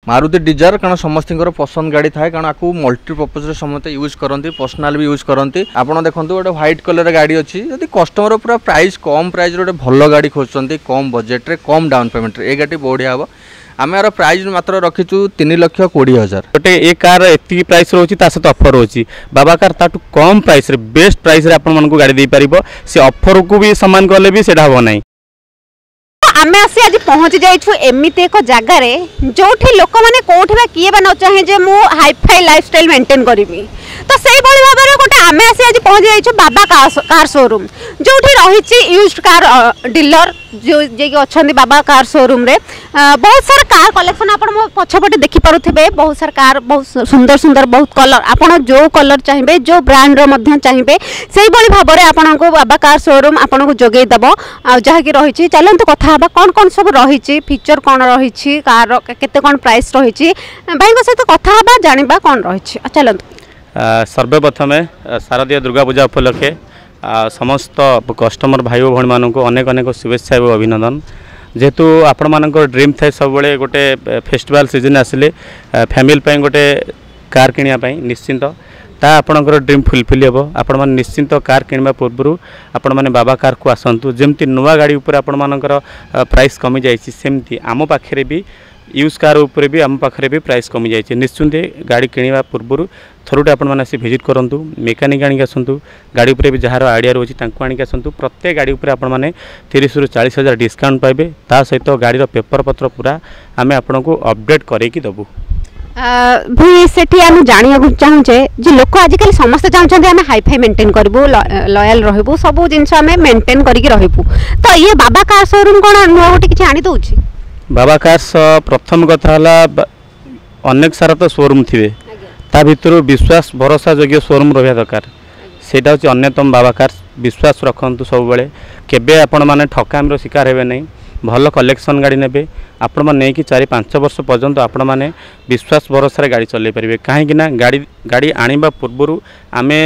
Maruti Dzire कारण समस्त पसंद गाड़ी थाए कारण आपको मल्टीपर्पज समस्त यूज करती पर्सनाल भी यूज करती आपड़ देखो गोटे व्हाइट कलर गाड़ी अच्छी जब कस्टमर पूरा प्राइस कम प्राइस गोटे भल गाड़ी खोजुंट कम बजेट रे कम डाउन पेमेंट ये गाड़ी बढ़िया हम आम यार प्राइस मात्र रखीचु 3,20,000 गोटे ये कार एति प्राइस रोची सहित ऑफर रोची बाबा कार ताटू कम प्राइस रे बेस्ट प्राइस रे आपण मन को गाड़ी दे पारिबो से ऑफर को भी सम्मान करले भी सेडा हो नाही। आमे आसी आज पहुंच जाइछु एमिते एक जगह रे जोठी लोक माने कोठी बा किए बा न चाहे जे मु हाई फाई लाइफस्टाइल मेंटेन करबी तो सेही बळी भाबरे गोटे आमे आसी आज पहुंच जाइछु बाबा कार शोरूम जोठी रहिछि यूज्ड कार डीलर जो जे अछंदी बाबा कार शोरूम रे बहुत सारा कार कलेक्शन आपण मो पछपटे देखि पारुथिबे बहुत सारा कार बहुत सुंदर सुंदर बहुत कलर आपण जो कलर चाहिबे जो ब्रांड रो मध्य चाहिबे सेही बळी भाबरे आपण को बाबा कार शोरूम आपण को जोगै दबो आ जहा कि रहिछि चलंतु कथा बा कौन कौन सब रही फीचर कौन रही कार केते कौन प्राइस रही भाई सहित कथा हाँ जाना कौन रही चलते सर्वप्रथम शारदीय दुर्गा पूजा उपलक्षे समस्त कस्टमर भाई भाई मानक अनेक अनेक शुभेच्छा और अभिनंदन जेहेतु आपण मान ड्रीम थाए सब गोटे फेस्टिवल सीजन आसिले फैमिली गोटे कार किनिया निश्चिंत ता आपणकर ड्रीम फुलफिल हम आपण मैंने निश्चिंत कार किणवा पूर्व आपण मैंने बाबा कार को आसतु जमती नुआ गाड़ी उपर आपण मानकर प्राइस कमी जाइए सेमती आम पाखे भी यूज कार उपर भी आम पाखे भी प्राइस कमी जाइए निश्चिंत गाड़ी किणवा पूर्व थरुटे आपण मैंने भिजिट करूँ मेकानिक आनिक आसतु गाड़ी उपर भी जार आइडिया रोचे आनिक आसतु प्रत्येक गाड़ी उपर आपण मैंने 30,000 ରୁ 40,000 डिस्काउंट पाइबे ता सहित गाड़ी पेपर पत्र पूरा आम आपण को अपडेट करके दबू भाई सेठी आम जानिया चाहूचे जे लोक आजिकल समस्त चाहते आम हाई फाई मेंटेन करूँ लॉयल रहबू सब जिनस आम मेंटेन करके रहबू तो ये बाबा कार शोरूम कौन नुआ गोटे किसी आनी दौर बाबा कार्स प्रथम कथा अनेक सारा तो शोरूम थे ता भितर विश्वास भरोसा योग्य शोरूम रहा दरकार सेटा हूँ अन्यतम बाबा कार्स विश्वास रखु सब केबे आपण माने ठकाम शिकार हेबे नहीं भल कलेक्शन गाड़ी ने आपण मैंने कि 4-5 वर्ष पर्यंत आपण मैंने विश्वास भरोसा गाड़ी चल पारे कहीं गाड़ी गाड़ी आनिबा पूर्व आमे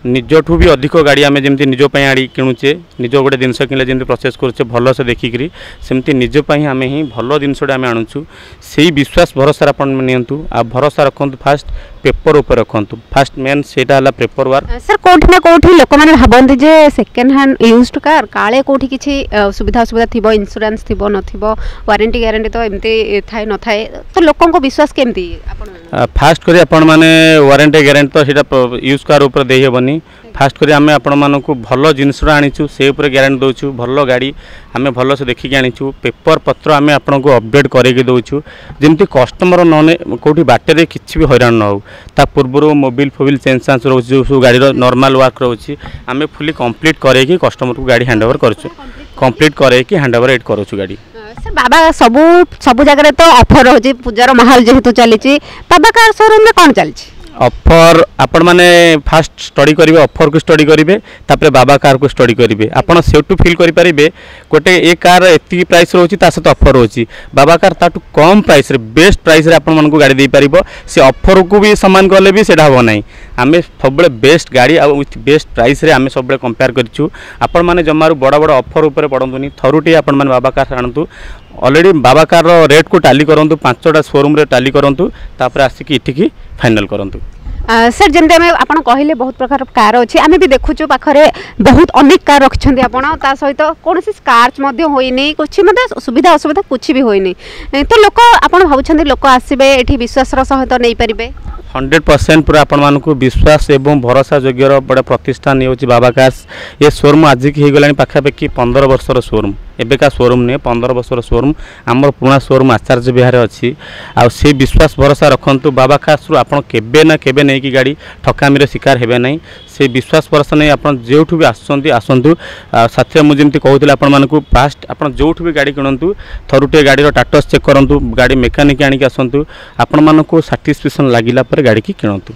निजठू भी अधिक गाड़ी आम जमी निजपाई आड़ी किणुचे निज गोटे जिनस किणले जमी प्रोसेस करुचे भल से देखिकी सेमती निजपाई आम ही भल जिनसटा आम आणुचु से विश्वास भरोसा आपण नियंतु आ भरोसा रखु फास्ट पेपर उपर रखु फास्ट मेन सेटा पेपर वर्क सर कोठी ना कोठी लोक माने भाबंती जे सेकेंड हैंड यूज्ड कार काले कोठी किछि सुविधा सुविधा थिबो इंश्योरेंस थिबो नथिबो वारंटी गारंटी तो एमती थाए न थाए तो लोकन को विश्वास केमती आपण फास्ट करी आपण माने वारंटी गारंटी तो सेटा यूज कार उपर देई हेबनी फास्ट करी आमे आपण मानकु भल जिनस आनीचु से ऊपर गारंटी दउछु भल गाड़ी आमे भल से देखिक आनीचु पेपर पत्र आमे आपण को अपडेट करके दउछु जेमती कस्टमर नने कोठी बाटे किछि भी हैरान न हो ता पूर्व मोबिल फोबिल चेंज चांस रोच जो गाड़ी नॉर्मल वर्क रोची आमे फुली कंप्लीट करके कस्टमर को गाड़ी हैंडओवर करछु कंप्लीट करके हैंडओवर एड करछु गाड़ी सर बाबा सबू जगह तो ऑफर हो पूजार माहौल जेहेतु चली बाबा कार शोरूम में कौन चलती ऑफर आपण माने फास्ट स्टडी करिवे ऑफर को स्टडी करिवे तापरे बाबा कार को स्टडी करिवे आपण सेटू फील करि परिबे गोटे ए कार एति प्राइस रोची ता सहित ऑफर रोची बाबा कार ताटू कम प्राइस रे बेस्ट प्राइस रे आपण मन को गाड़ी दे पारिबो से ऑफर को भी सम्मान करले भी सेडा हो नाही आमे सबले बेस्ट गाड़ी आ विथ बेस्ट प्राइस रे आमे सबले कंपेयर करछु आपण माने जमारू बड़ बड़ ऑफर ऊपर पडंतुनी थरुटी आपण माने बाबा कार आनतु ऑलरेडी बाबा कार रेट को टाली करंतु 5टा शोरूम रे टाली करंतु तापर आसिकी इठिकी फाइनल करंतु सर जमते आम आप कहले बहुत प्रकार कार अच्छी आम भी देखुचु पाखरे बहुत अनेक कार रखिंट आपड़ सहित कौन स्कार्च होनी कुछ सुविधा असुविधा कुछ भी होनी तो लोक आप भावुं लोक आसबे ये विश्वास सहित नहीं पारे 100% पूरा आपण मानक विश्वास एवं भरोसा योग्य बड़ा प्रतिष्ठान ये बाबा कार्स ये शोरूम आज की हो गला पाखापाखि 15 वर्षर शोरूम एबेका शोरूम नहीं 15 वर्षर शोरूम आमर पुराना शोरूम आचार्य विहार अच्छी से विश्वास भरोसा रखु बाबा कार्स आपड़ केबे ना केबे नहीं कि गाड़ी ठकामी शिकार हेबे नहीं से विश्वास भरोसा नहीं आप जो भी आसतु साथी मुझे कहूँ आपण मानक फास्ट आप जो भी गाड़ी किणतु थरुटे गाड़ी टाटस चेक करूँ गाड़ी मेकानिक आनिक आसतु आपण मानक साटिस्फैक्शन लगिला गाड़ी की किणतु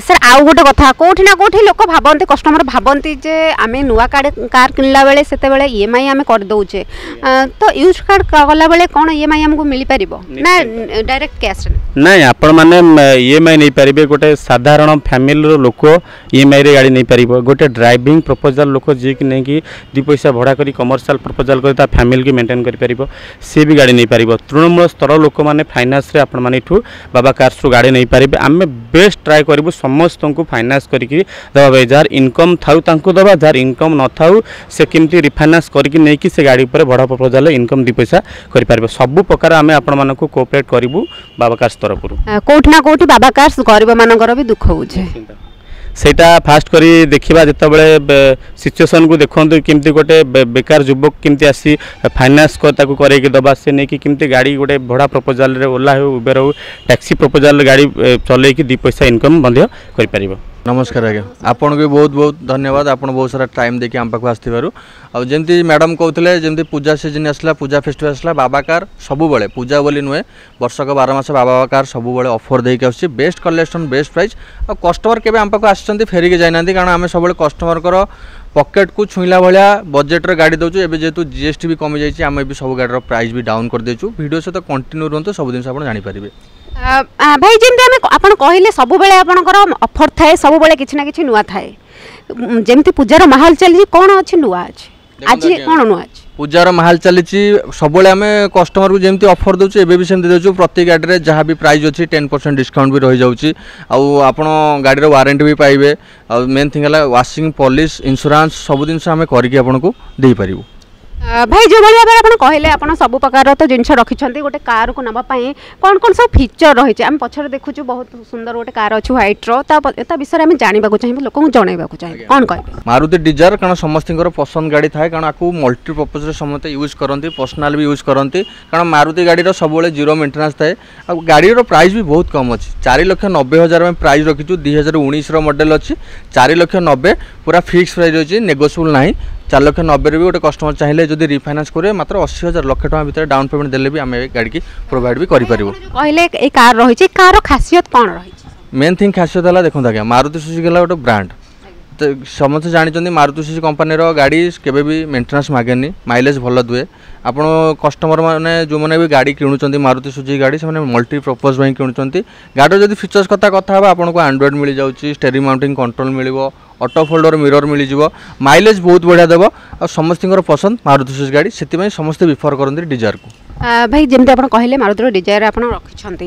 सर आउ गोटे कथा कोठी ना कोठी लोक भाबंती कस्टमर भाबंती जे आमे नुआ कार किनला बेले सेते बेले ईएमआई आमे कर दउचे तो यूज कार गला बेले कोन ईएमआई हमको मिली परिबो ना डायरेक्ट कैश ନାଇଁ ଆପଣମାନେ EMI ନେଇପାରିବେ गोटे साधारण फैमिली लोक EMI रे गाड़ी नहीं पारिबो गोटे ड्राइविंग प्रपोजल लोक जी कि नहीं कि 2 पैसा भड़ा करी कमर्शियल प्रपोजल करी ता फैमिली की मेंटेन करि पारिबो से भी गाड़ी नहीं पारिबो तृणमूल स्तर लोक माने फाइनेंस रे आपण माने इठू बाबा कार्स रो गाड़ी नहीं पारिबे आमे बेस्ट ट्राई करबो समस्त को फाइनेंस करी कि दबा जार इनकम थाउ तांको दबा जार इनकम न थाउ से केमती रिफाइनेंस करी कि नहीं कि से गाड़ी ऊपर भड़ा प्रपोजल इनकम 2 पैसा करि पारिबो सब प्रकार आमे आपण माने को कोऑपरेट करबो बाबा कार्स तरफ कोठी ना कोठी बाबा कार्स गरीब मानकर भी दुख होउछे सेटा फास्ट करी देखिबा जत बळे सिचुएशन को देखंतु किमती गोटे बेकार युवक किमती आसी फाइनेंस को ताकू करे के दबा से नै कि किमती गाड़ी गोटे भड़ा प्रपोजल रे ओला हो उबेर हो टैक्सी प्रपोजल गाड़ी चले कि 2 पैसा इनकम बंध्य करि परिबो। नमस्कार आज्ञा आपन को बहुत बहुत धन्यवाद आपन बहुत सारा टाइम देखि हम पाखु आस्थिबारु आ जेमती मैडम कहउतले जेमती पूजा सीजन आसला पूजा फेस्टिवल आसला बाबा कार सबु बळे पूजा बोली नुए वर्षक 12 मास बाबा कार सबु बळे ऑफर देइ के आछि बेस्ट कलेक्शन बेस्ट प्राइस आ कस्टमर केबे हम पाखु आछंती फेरी के जाइनांती कारण आमे सब बळे कस्टमर करो पॉकेट को छुईला भाया बजेट रे गाड़ी दउछु एबे जेतु जीएसटी भी कमी जाइछि आमे भी सब गाड़ी रो प्राइस भी डाउन कर देछु वीडियो से तो कंटिन्यू रहंतो सब दिन आपण जानि परिबे। भाई जेमती आपण कहले सब बेले आपनकर ऑफर थाए सब बेले किछि ना किछि नुआ थाए जेमती पूजार माहौल चली कोन अछि नुआ अछि आज कोन नुआ अछि पूजार माहौल चली सब आम कस्टमर को जमी ऑफर दूसरे एवं भी सेमती दूसरे प्रति गाड़ी में जहाँ भी प्राइस अच्छी 10% डिस्काउंट भी रही जाऊँगी आपण गाड़ी वारंटी भी पाइबे मेन थिंग है वाशिंग पॉलिश इंश्योरेंस सब जिन आम करके आपको दे पारू। भाई जो भाई भाई आप कहले आप सब प्रकार तो जिन रखिंट गोटे कार को नापाई कौन कौन सब फीचर रही आम पछर देखु बहुत सुंदर गोटे कार अच्छी व्हाइट विषय में जानवा चाहिए लोक जनवा चाहिए कौन कह मारुति डिजायर कारण समस्त पसंद गाड़ी थाए कारण आपको मल्टीपर्पज समस्त यूज करती पर्सनाल भी यूज करती कारण मारुति गाड़ी सब जीरो मेंटेनेंस थाए आ गाड़ी प्राइस भी बहुत कम अच्छी 4,90,000 में प्राइस रखीचु 2019 मॉडल अच्छी 4,90,000 पूरा फिक्स प्राइस अच्छी नेगोशिएबल ना 4,90,000 भी गोटे कस्टमर चाहिए जब रिफाइनान्स करेंगे मात्र 80,000 लक्ष टका भर डाउन पेमेंट देले भी आम गाड़ी की प्रोवाइड भी कहले कार रही कार खासियत कौन रही मेन थिंग खासियत है देखो आज्ञा मारुति सुजुकी गोटे ब्रांड तो समस्त जानते मारुति सुजुकी कंपनी गाड़ी केबे भी मेंटेनेंस मागेनी माइलेज भल दुए आपण कस्टमर मैंने जो मैंने भी गाड़ी किणुंट मारुति सुजुकी गाड़ी से मल्टीपर्पज भाई किणुंट गाड़ी जब फीचर्स कथा आपको एंड्रॉइड मिल जाऊँगी स्टेरिंग माउंटिंग कंट्रोल मिल ऑटो फोल्डर मिरर मिल जाव माइलेज बहुत बढ़िया देव और समस्त पसंद मारुति सुजुकी गाड़ी से समस्त प्रिफर करते डिजायर को भाई जमी आप कहले मारुति डिजायर आप रखिंट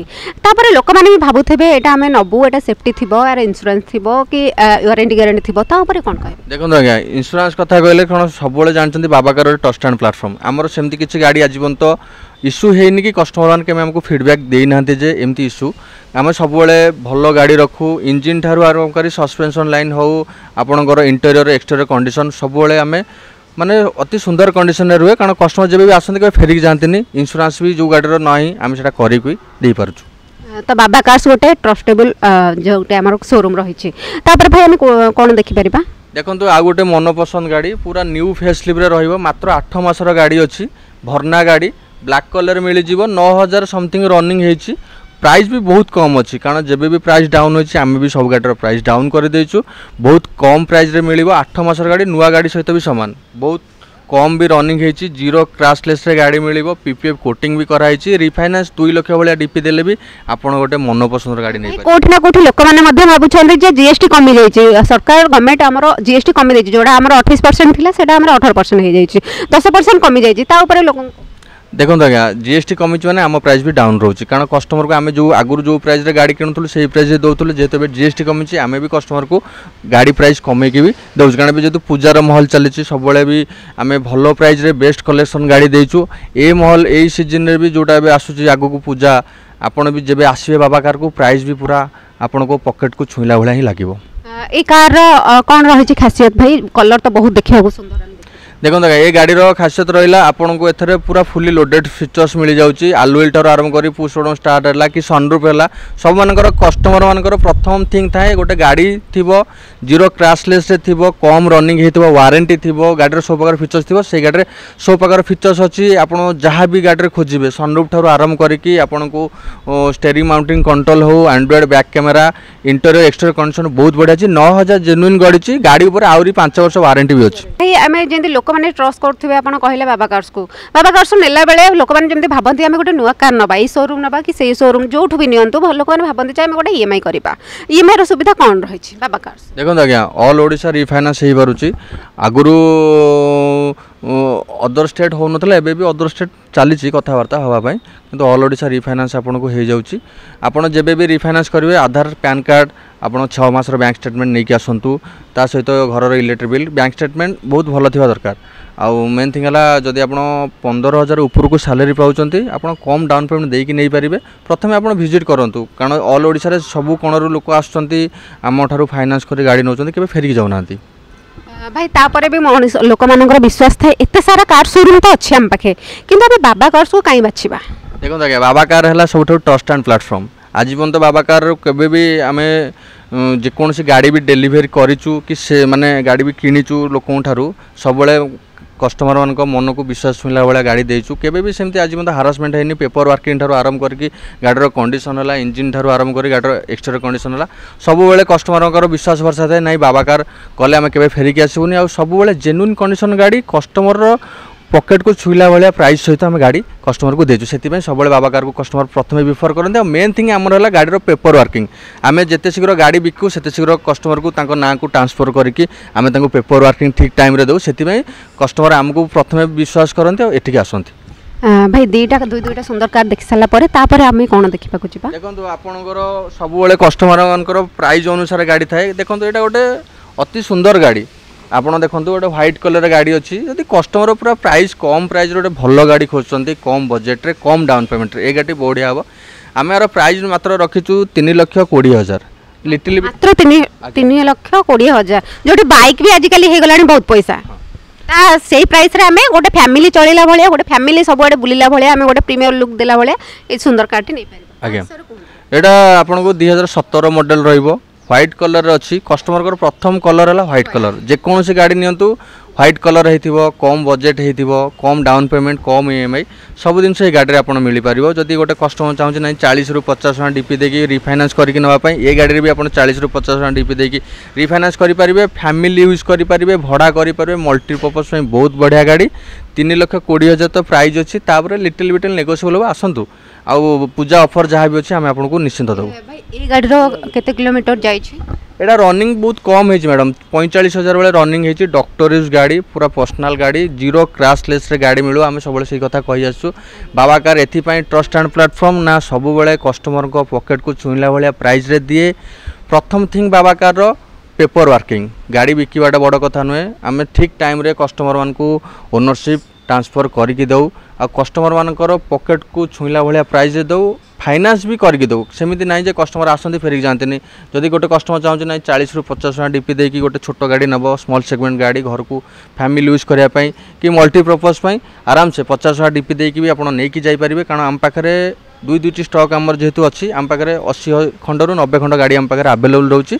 लोक मैंने भावुवे यहाँ आम नबू एटा सेफ्टी थी यार इंश्योरेंस थी कि वारंटी गारंटी थी कौन कह देखो आज्ञा इंश्योरेंस कथा कहले कौन सब जानते बाबाकार ट्रस्ट एंड प्लाटफर्म आमर सेमती किसी गाड़ी आज पर्यंत इश्यू है कि कस्टमर मैंने केमे हमको फीडबैक देना जे एमती इश्यू आम सब भल गाड़ी रखू इंजिन ठारू आरंभ कर सस्पेंशन लाइन हो आपणकर इंटेरियर एक्सटेरियर कंडीशन सब आम माने अति सुंदर कंडीशन रुए कारण कस्टमर जब भी आसते फेरिक जाती इंश्योरेंस भी जो गाड़ी ना आम से करदे पार्छु तो बाबा कार्स गोटे ट्रस्टेबल जो आम शोरूम रही भाई आम कौन देखिपर देखो आ गोटे मनपसंद गाड़ी पूरा न्यू फेसलिफ्ट रे मात्र 8 मासर गाड़ी अच्छी भरना गाड़ी ब्लैक कलर मिल जाव 9,000 समथिंग रनिंग होती प्राइस भी बहुत कम अच्छी कारण जब भी प्राइस डाउन होती आम भी सब गाड़ी प्राइस डाउन कर देचु बहुत कम प्राइस रे मिल 8 मासर गाड़ी नुआ गाड़ी सहित भी सामान बहुत कम भी रनिंग होती जीरो क्रैशलेस रे गाड़ी मिल पीपीएफ कोटिंग भी कराई रिफाइनान्स 2 लाख भाया डीपी देले भी आप गोटे मनपसंद गाड़ी नहीं कोठी ना कोठी लोक मैंने भावुं जे जीएसटी कमी जाइए सरकार गवर्नमेंट आमर जीएसटी कमी जाइए जोड़ा आमर 28% थिला सेटा आमर 18% हो जाइए 10% कमी जाइए लोक देखो आज्ञा जीएसटी कमी मैंने आम प्राइस भी डाउन रोचे कारण कस्टमर को आम जो आगुरी जो प्राइस रे गाड़ी किणुलु से प्राइस दौलु जेहेतु जीएसटी कमी आम भी कस्टमर को गाड़ी प्राइस कमेकी भी दौर कारण भी जेहतु पूजार महल चली सब भी आम भल प्राइस रे बेस्ट कलेक्शन गाड़ी देचु ए महल यही सीजन रे भी जोटा आसूँ आगू को पूजा आपड़ भी जब आसवे बाबा कार को प्राइस भी पूरा आपण को पॉकेट को छुईला भाया ही लगे कार कौन रही खासियत भाई कलर तो बहुत देखा सुंदर देखो ये गाड़ीर खासियत रहा आपन को एथरे पूरा फुली लोडेड फीचर्स मिल जाऊँगी आलुएल ठार आरंभ कर पुश बटन स्टार्ट है कि सनरूफ है सब मानकर कस्टमर मानकर प्रथम थिंग थाए गोटे गाड़ी थी जीरो क्रैशलेस थी कम रनिंग होती वारंटी थी गाड़ी सब प्रकार फीचर्स थी से गाड़ी सब प्रकार फीचर्स अच्छी आप जहाँ भी गाड़ी खोजे सनरूफ ठार आरंभ करके आपन को स्टेरिंग माउंटिंग कंट्रोल हो Android back camera interior exterior condition बहुत बढ़िया अच्छी 9,000 जेन्युइन गड़ी गाड़ी ऊपर आहरी 5 वर्ष वारंटी भी अच्छी आम जमी लोक लोक मैंने ट्रस्ट करुवे आप कहले बाबा कार्स नेला बेले लोक मैंने जमी भावती आम गोटे नुआ कार नवा ये शोरूम नवा कि से शोरूम जो भी नियंतु लोक मैंने भावती आम गोटे ईएमआई करवा ईएमआई सुविधा कौन रही बाबा कार्स देखो आज्ञा ऑल ओडिशा रिफाइनान्स हो पारुची आगुरी अदर स्टेट हो ना एबी अदर स्टेट चली कथबार्ता हाँपाई किंतु ऑल ओडिशा रिफाइनान्स आपन को हो जाऊँगी आपड़ जब भी रिफाइनान्स करेंगे आधार पैन कार्ड आप 6 मासर बैंक स्टेटमेंट नहीं आसतु ता सहित घर इलेक्ट्रिक बिल बैंक स्टेटमेंट बहुत भल थी दरकार आउ मेन थिंग है जदि आप 15,000 ऊपर को सैलरी पाँच आप कम डाउन पेमेंट देकी नहीं पारे प्रथम आप भिजिट करूँ कारण ऑल ओडिशा सबू कोणरू लोक आम ठारू फाइनान्स कर गाड़ी नौ के फेरिक जाऊना भाई तापर भी लोक मान विश्वास थाए एत सारा कार शोरूम तो अच्छे आम पाखे कि बाबा कार्स को कहीं बाछा देखो आज्ञा बाबा कार है सब ट्रस्ट एंड प्लाटफर्म आज पर्यंत बाबा कार केबे भी आम जेकोसी गाड़ी भी डेलीवरी करूँ कि से माने गाड़ी भी किणीचु लोक ठारू सब कस्टमर मान मन को विश्वास छुईला भाया गाड़ी देचु केबे भी सेमती आज मतलब हारासमेंट है पेपर वर्किंग ठारू आरंभ करके गाड़ीर कंडीशन है इंजिन ठारू आरंभ कर गाड़ीर एक्सटीरियर कंडीशन है सब बेले कस्टमर विश्वास भरसा थाए नहीं बाबा कार कले आम के फेरिकी आसबूनी आ सब जेन्युइन कंडीशन गाड़ी कस्टमर पॉकेट को छुईला भाया प्राइस सहित आम गाड़ी कस्टमर को देचु से सब बाबा कार को कस्टमर प्रथम बिफर करते मेन थिंग आमर है गाड़ीर पेपर वर्किंग आम जिते शीघ्र गाड़ी बिकू से शीघ्र कस्टमर को ना को ट्रांसफर करके आम पेपर वर्किंग ठीक टाइम दे से कस्टमर आमको प्रथम विश्वास करते और आसती भाई दुईटा सुंदर कार देख सारापर आम कौन देखा देखो आपणकर सब कस्टमर मान प्राइस अनुसार गाड़ी थाए देखो यहाँ गोटे अति सुंदर गाड़ी आपड़ देखो गोटे व्हाइट कलर गाड़ी अच्छी जब कस्टमर पूरा प्राइस कम प्राइस गोटे भल गाड़ी खोजुंट कम बजेट रे कम डाउन पेमेंट ये गाड़ी बढ़िया हम आम यार प्राइस मात्र रखीचु 3,20,000 लिटिल मात्र 3,20,000 जो बाइक भी आजिकल हो गला बहुत पैसा से प्राइस रे आमे गोटे फैमिली चलेला भाया गोटे फैमिली सब बुलिला भाया आमे गोटे प्रीमियर लुक देला भाया ये सुंदर कार्टी नहीं पारे आज्ञा यहाँ आपन को 2017 मॉडल रहिबो व्हाइट कलर अच्छी कस्टमर को प्रथम कलर है व्हाइट कलर जेकोसी गाड़ी नियंतु व्हाइट कलर हो कम बजेट हो कम डाउन पेमेंट कम ईएमआई सब जिन गाड़ी आप मिल पार जदि गोटे कस्टमर चाहूँ ना 40 ରୁ 50 डीपी देकी रिफाइनान्स करके नापी ये गाड़ी भी आप 40 ରୁ 50 डीपी देकी रिफाइनान्स करेंगे फैमिली यूज करेंगे भड़ा करेंगे मल्टीपर्पज बहुत बढ़िया गाड़ी 3,20,000 तो प्राइस अच्छी लिटिल बिटिल नेगोशिएबल हो आसतु आउ पूजा ऑफर जहाँ भी अच्छे आम आपको निश्चिंत देव ये गाड़ी केते किलोमीटर जाइछि एटा रनिंग बहुत कम है मैडम 45,000 वाले रनिंग है डॉक्टर यूज गाड़ी पूरा पर्सनल गाड़ी जीरो क्रैशलेस रे गाड़ी मिलो आम सब से कथा कही आसु बाबा कार एथपाई ट्रस्ट एंड प्लेटफर्म ना सब कस्टमर को पॉकेट को छुईला भाया प्राइस रे दिए प्रथम थिंग बाबा कार पेपर वर्किंग गाड़ी बिकवाटा बड़ कथा नुहे आम ठीक टाइम रे कस्टमर मान को ओनरशिप ट्रांसफर करके दऊ आ कस्टमर मानकर पॉकेट को छुईला भाया प्राइस दऊ फाइनान्स भी करके दऊ सेमती ना जे कस्टमर आसती फेरिक जाते जदि गोटे कस्टमर चाहूँ ना 40 ରୁ 50 डीपी देकी गोटे छोट गाड़ी नब स्मॉल सेगमेंट गाड़ी घर को फैमिली यूज करने कि मल्टीपर्पज आराम से 50 डीपी देकी भी आपड़ नहीं जापर कारण आम पाखे दुईटी स्टॉक आमर जेहेतु अच्छी आम पाखे 80 खंड रू 90 खंड गाड़ी आम पाखे आवेलेबल रोचे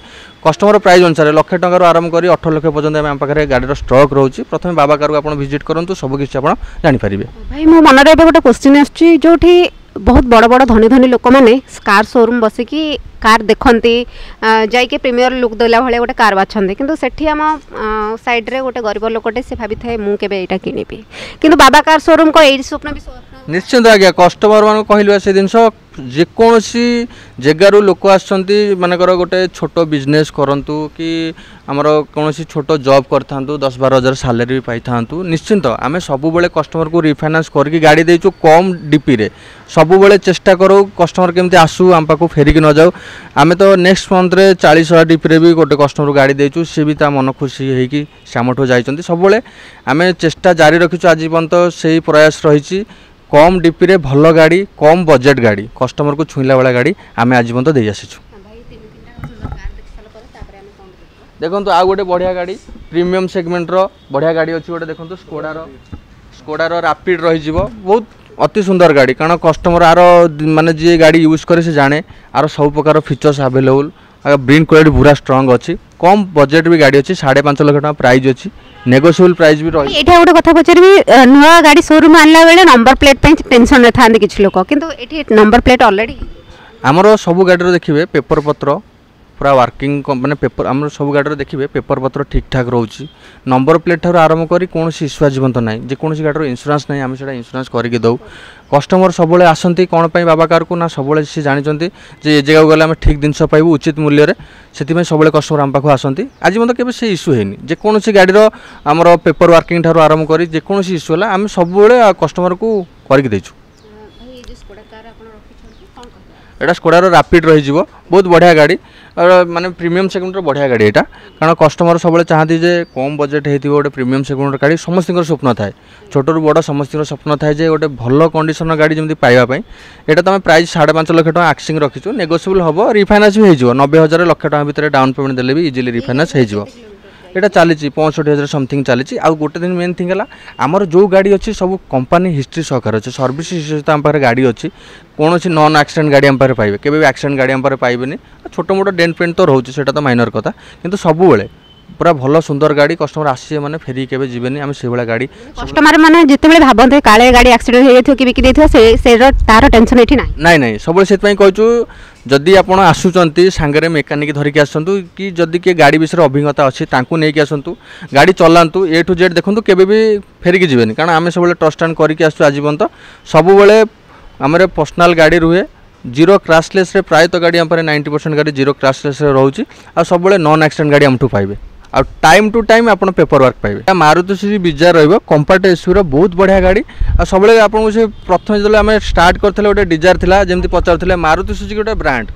कस्टमर प्राइस अनुसार 1,00,000 टकर आरंभ कर 18 लाख पर्यटन आम पाखे गाड़ी स्टॉक रोचे प्रथम बाबा कार को भिजिट करूँ सबकि आप जानीपारे भाई मो मन में गोटे क्वेश्चन आसुच्ची बहुत बड़ बड़ धनी धनी लोक मैंने कार शोरूम बसिकी कार देखती जाइए प्रीमियर लुक देला भाया गोटे कार बाछंती किंतु सेठी आम साइड रे गोटे गरीब लोकटे से भाभी थाए मु केबे एटा किनिबी किंतु बाबा कार शोरूम को एई स्वप्न भी निश्चिंत आज्ञा कस्टमर मान कहलु से जिनस जेकोसी जगारू लोक आसछंती मानकर गोटे छोट बिजनेस करंतु कि आमर कौन छोट जॉब करता 10-12 हज़ार सैलरी भी पाई था निश्चिंत आम सब कस्टमर को रिफाइनान्स करके गाड़ी देचु कम डीपी रे सब चेष्टा करो कस्टमर केमती आसू आम पाक फेरिक न जाऊ आम तो नेक्स्ट मंथ रे 40,000 डीपी रे भी गोटे कस्टमर गाड़ी देचु सी भी मन खुशी होगी सामठू जाइछंती सब आम चेष्टा जारी रखीचु आज पर्यंत से प्रयास रही कम डीपी रे भल गाड़ी कम बजेट गाड़ी कस्टमर को छुईला वाला गाड़ी आम आज पर्यंत दे आसीचु देखो आ गोटे बढ़िया गाड़ी प्रीमियम सेगमेंट रो बढ़िया गाड़ी अच्छी गोटे देखो स्कोडार रैपिड रही बहुत अति सुंदर गाड़ी कारण कस्टमर आर माने जी गाड़ी यूज करे से जाने आर सब प्रकार फीचर्स अवेलेबल ब्रिंड क्वालिटी पूरा स्ट्रांग अच्छी कम बजेट भी गाड़ी अच्छी 5.5 लाख टका प्राइस अच्छी नेगोशिएबल प्राइस भी रही एठा गोटे कथा पचारबी नुआ गाड़ी शोरूम आनला बेले नंबर प्लेट पे टेंशन रे थांदी किछ लोक किंतु एठी नंबर प्लेट ऑलरेडी हमरो सब गाड़ी रो देखिबे पेपर पत्र पूरा वर्किंग माने पेपर आम सब गाड़ी देखिए पेपर पत्र ठीक ठाक रोचे नंबर प्लेट ठार आरंभ कर कौन इश्यू आजीवन तो ना जेकोसी गाड़ी इंश्योरेंस ना आम से इंश्योरेंस करके दौ कस्टमर सब आसती कौन पर बाबा कार को ना सब सी जानते ये जगह गले आम ठीक जिन पाइबू उचित मूल्य से सब कस्टमर आम पाखु आसती आज मतलब केवे से इश्यू है जेकोसी गाड़ी आमर पेपर वर्किंग ठार आरंभ कर जेकोसी इश्यू है आम सब कस्टमर को करके देचु एटा स्कोडार रैपिड रही बहुत बढ़िया गाड़ी और माने प्रीमियम सेगमेंट बढ़िया गाड़ी यहाँ कारण कस्टमर सब चाहती जे कम बजेट होती गोटे प्रीमियम सेगमेंट गाड़ी समस्त स्वप्न थाए छोटू बड़ समस्त स्वप्न थाए जे गोटे भल कंडीशन गाड़ी जमी पाइबापी यहाँ तुम प्राइस 5.5 लाख टका आक्सिंग रखीचु नेगोशिएबल हम रिफाइनान्स भी हो 90,000 लाख टका भितर डाउन पेमेंट देले भी इजिली रिफाइनान्स हो यहाँ चली 65,000 समथिंग चली आउ गोटे दिन मेन थिंग है आमर जो गाड़ी अच्छी सब कंपनी हिस्ट्री सहकार अच्छे सर्विस हिस्ट्री आम पाखे गाड़ी अच्छी कौन नॉन एक्सीडेंट गाड़ी आम पाखे पाइबे केबे भी एक्सीडेंट गाड़ी आम पाखे पाइबेनी छोट मोट डेंट पेंट तो रोचे सेटा तो माइनर कथा किंतु सबुबले पूरा भल सुंदर गाड़ी कस्टमर आसी मैंने फेरी केबे जीवेनी आम से गाड़ी कस्टमर माने जिते भावते काले गाड़ी एक्सीडेंट हो कि बिकी तार टेंशन ये ना ना सब से कहूँ जदि आप आसुचंती सांगरे मेकानिक धरिकी आसतु कि जदि किए गाड़ी विषय अभिज्ञता अच्छी तांकु नहीं आसतु गाड़ी चलातु ए टू जेड देखूँ केबे भी फेरिकी जीवेनी कारण आम सब ट्रस्ट एंड करके आसु आजीवन तो सबुबले आम पर्सनाल गाड़ी रुहे जीरो क्रैशलेस रे प्रायतः गाड़ी आम 90% गाड़ी जीरो क्रैशलेस रोचे आ सब नॉन एक्सीडेंट गाड़ी आमठू पाइबे आ टाइम टू टाइम आप पेपर वर्क पाइबे मारुति सुजुकी विजार रहिबो कंपैक्ट एसयूवी बहुत बढ़िया गाड़ी आ सब आपको से प्रथम जो आम स्टार्ट करते गोटे डिजार था जमी पचार मारुति सुजुकी गोटे ब्रांड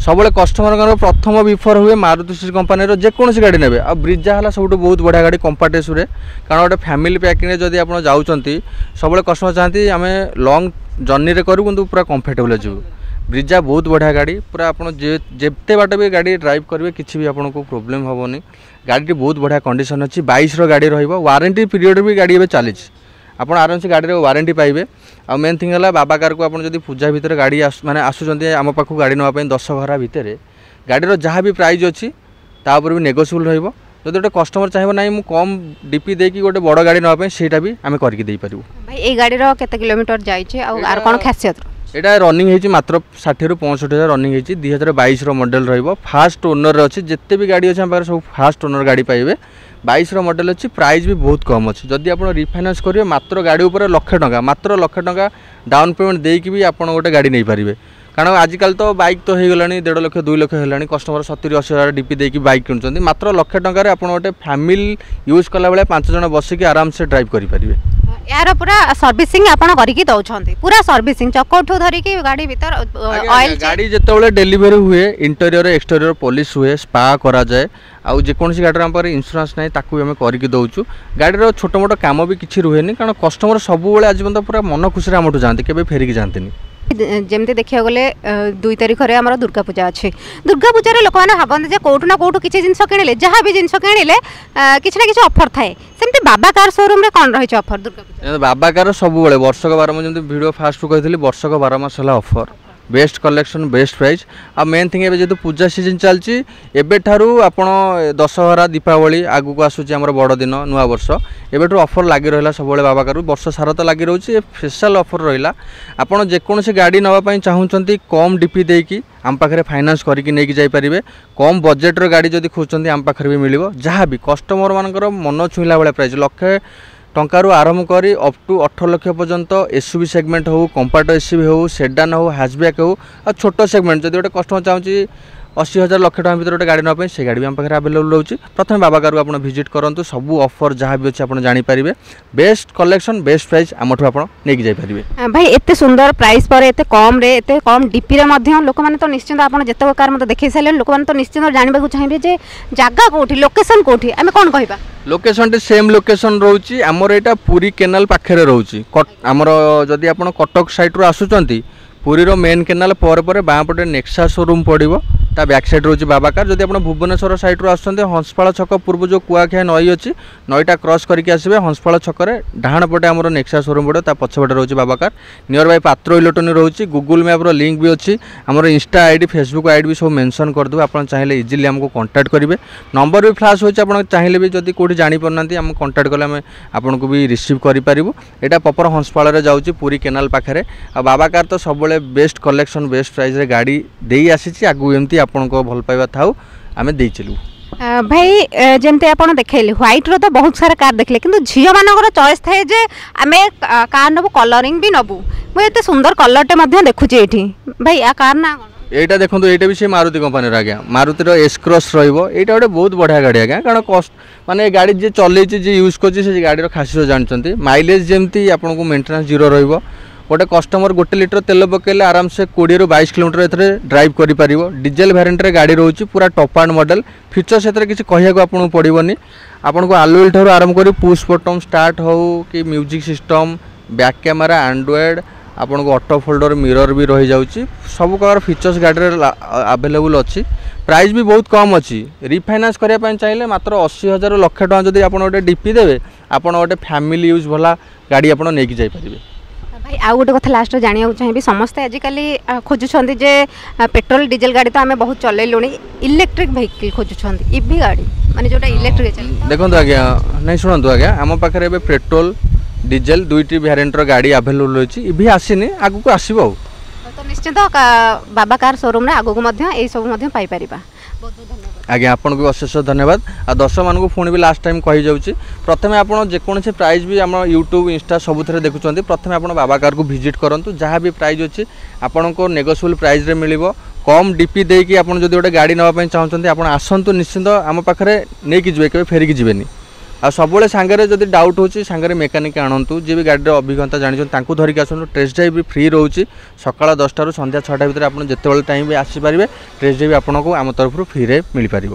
सब कस्टमर प्रथम बिफर हुए मारुति सुजुकी कंपनी जेकोसी गाड़ी ने आ ब्रिजा है सब बहुत बढ़िया गाड़ी कंपैक्ट एसयूवी कारण गोटे फैमिली पैकिंग जब आप जाऊँच सब कस्टमर चाहती आम लंग जर्नी रे करूँ किंतु पूरा कंफर्टेबल जीव ब्रिजा बहुत बढ़िया गाड़ी पूरा आप जिते बाट भी गाड़ी ड्राइव करेंगे किसी भी आपको प्रोब्लेम हेनी गाड़ी बहुत बढ़िया कंडीशन अच्छी 22 गाड़ी वारंटी पीरियड भी गाड़ी एवं चली आप आराम से गाड़ी वारंटी पाइबे आ मेन थिंग है बाबा कार को आप पूजा भितर गाड़ी माने आसुचंती आम पाखु गाड़ी नापी 10 घर भितर गाड़ी जहाँ भी प्राइस अच्छी तापर भी नेगोशिएबल रहिबो जब गोटे कस्टमर चाहिए ना मुझे कम डीपी देकी गोटे बड़ गाड़ी नापी सेटा भी आम करके दे पारू भाई ए गाड़ी रो केते किलोमीटर जाइछे आ कोन खासियत यहाँ रनिंग होती मात्र 60 ରୁ 65,000 रनिंग होती 2022 मॉडल फास्ट ओनर अच्छी जिते भी गाड़ी अच्छे आम सब फास्ट ओनर गाड़ी पाइबे 22 मॉडल अच्छी प्राइस भी बहुत कम अच्छी जदि आप रिफाइनान्स करेंगे मात्र गाड़ी उपर लक्षे टका मात्र लक्षे टका डाउन पेमेंट देकी भी आप गोटे गाड़ी नहीं पारे कारण आजिकल तो बाइक तो हो गला 1.5 लाख 2 लाख है कस्टमर 70-80 हज़ार डीपी देकी बाइक किणुंट मात्र लक्षे टकर आप गोटे फैमिली यूज कला बेले 5 जन बसिक आराम से ड्राइव करेंगे यार पूरा सर्विसिंग आपण करके दउछंती पूरा सर्विसिंग चकोठू धरी की गाड़ी भीतर ऑयल गाड़ी जेतेबेले डिलीवरी हुए इंटीरियर एक्सटीरियर पॉलिश हुए स्पा करा जाए आउ जेकोसी गाड़ी आम इंश्योरेंस नहीं ताकू भी आम करके दउछु गाड़ी छोट मोट काम भी किछि रुहेनी कारण कस्टमर सबुबले आज मतलब पूरा मन खुशी आमठू जाते केबे फेरिकी जाते जमती देखा गले 2 तारिख में आम दुर्गा पूजा अच्छी दुर्गा पूजा लोक मैंने भावते जे कौटू ना कौटू किसी जिन किणिले जहाँ भी जिन किणिले किसी ना किसी ऑफर थाए सेमती बाबा कार शोरूम रे कौन रही ऑफर दुर्गा पूजा बाबा कार सब वर्षक 12 मास जमी भिड फास्ट कही वर्षक 12 मास है offer best collection best price आ मेन थिंग एवं जेहतु पूजा सीजन चलती एबेठारू आपण दशहरा दीपावली आगू को आसूची आमर बड़ दिन नुआ वर्ष एबेठू ऑफर लगी रहा सब बाबा कार वर्ष सारा तो लगी रोचे स्पेशल ऑफर रहा आपड़ जेकोसी गाड़ी नापी चाहूँगी कम डीपी देकी आम पाखे फाइनान्स करके नहीं जापरेंगे कम बजेट्र गाड़ी जब खोजते आम पाखे भी मिल जहाँ भी कस्टमर मानकर मन छुईला भाई प्राइस लक्षे टंकारु आरंभ करी अप टू 18 लाख पर्यंत एसयूवी सेगमेंट हो कंपैक्ट एसयूवी हो सेडान हो हैचबैक हो आ छोट सेगमेंट जब गोटे कस्टमर चाहूँगी 80,000 लाख टका भीतर गोटे गाड़ी नापी से गाड़ी भी आम पाखे आवेलेबल रोचे प्रथम बाबा कार आप विजिट करूँ सब ऑफर जहाँ भी अच्छे आप जानीपारे बेस्ट कलेक्शन बेस्ट प्राइस आमठू आप नहीं जापरेंगे भाई एत सुंदर प्राइस पर एत कम रे एत कम डीपी रे लोक मैंने तो निश्चिंत आप जिते कार मतलब देखी सारे लोक मैंने तो निश्चिंत जानवा चाहिए जे जगह कौटी लोकेशन कौटी आम कौन कहवा लोकेशन सेम लोकेशन रोची आमर यहाँ पुरी केनाल पाखे रोची आमर जदि आप कटक साइड रू आसुचंती पुरी रो मेन केनाल पर बाँ पटे नेक्सा शोरूम पड़ो ता बैक साइड रोची बाबा कार जब आप भुवनेश्वर साइड रू आसुचंती हंसपाल छक पूर्व जो कुआखिया नई अच्छी नईटा क्रॉस करके आसबे हंसपाल छकरे डाहाण पटे आमर नेक्सा शोरूम पड़ो ता पछपटे रोची बाबा कार नियर बाय पात्र इलेक्ट्रोनिक रोची गूगल मैप रो लिंक भी अच्छी आमर इंस्टा आईडी फेसबुक आईडी भी सब मेंशन कर दूँ आप चाहिए इजिली आमको कांटेक्ट करेंगे नंबर भी फ्लाश होची आप चाहिए भी जब कौटी जानीपारना आम कांटेक्ट कले आम आपको भी रिसीव करूँ यहाँ प्रॉपर हंसपाल जाऊँगी पुरी केनाल पाखे आ बाबा कार तो सब बेस्ट कलेक्शन बेस्ट प्राइस रे गाड़ी दे आसी आगू एमती आप ଆପଣଙ୍କ ଭଲ ପାଇବା ଥାଉ ଆମେ ଦେଇ ଚାଲୁ। भाई जमती आप देखले व्हाइट रो तो बहुत सारा कार देखले किंतु झील मानकर चॉइस थाए जे आम कार नबू कलरिंग भी नबू मुझे एत सुंदर कलरटे देखुची ये भाई आ कार ना এইটা দেখুন এইটা भी से मारुति कंपनी आज्ञा मारुतिर एस क्रॉस रहा এইটা गोटे बहुत बढ़िया गाड़ी आज्ञा कारण कस्ट माने गाड़ी जी चलई जी यूज कर गाड़ी खासियत जानते माइलेज जमती आपको मेंटेनेंस जीरो रहिबो गोटे कस्टमर 1 लिटर तेल पकेले आराम से 20 ରୁ 22 किलोमीटर एथरे ड्राइव करि परिबो डीजेल वेरिएंट रे गाड़ी रोची पूरा टॉप एंड मॉडल फीचर्स एथरे किसी कहिया को आपन पड़िबोनी आपन आलुएल ठरो आराम करी पुश बटन स्टार्ट हो कि music system back camera Android आपन को ऑटो फोल्डर मिरर भी रही जाउची सब प्रकार फीचर्स गाड़ी रे अवेलेबल अछि प्राइस भी बहुत कम अच्छी रिफाइनान्स करने चाहिए मात्र 80,000 लक्ष टका जदि आप गोटे डीपी देवे आप गोटे फैमिली यूज भला गाड़ी आप नहीं जापारे। भाई आउ गोटे कथा लास्ट जाना चाहिए समस्ते आजिकल खोजुंट जे पेट्रोल डीजेल गाड़ी तो आम बहुत चलैलु इलेक्ट्रिक व्हीकल खोजुंट ईवी गाड़ी माने जोटा इलेक्ट्रिक चले देखो आज्ञा नहीं शुणु आज्ञा आम पाखे पेट्रोल डीजेल दुईटी वेरिएंटर गाड़ी अवेलेबल अच्छी ईवी आसीनी आगु को आसो तो निश्चित बाबा कार शोरूम रे आगु को सब पाई परिबा। बहुत बहुत धन्यवाद आज्ञा आपन को अशेष धन्यवाद आ दर्शक मानक पुणी भी लास्ट टाइम कही जाऊँगी प्रथम आप जेकोसी प्राइस भी आम यूट्यूब इंस्टा सबुथ देखुं प्रथम आप बाबा कार को विजिट करूँ जहाँ भी प्राइस अच्छी आपन को नेगोशिएबल प्राइस रे मिलिबो कम डीपी देकी आप जो गोटे गाड़ी नापी चाहते आप आसतु निश्चिंत आम पाखे नहीं कि जी फेरिकी जीवेनी आ सब सांगे जब डाउट होची सांगे मेकानिक आणतु जी भी गाड़ी अभिज्ञता जानते धरिक आसतु टेस्ट ड्राइव भी फ्री रोचे सकाल 10 टा रू संध्या 6टा भितर आप जिते टाइम भी आसीपारे टेस्ट ड्राइव आपको आम तरफ फ्री मिल पार।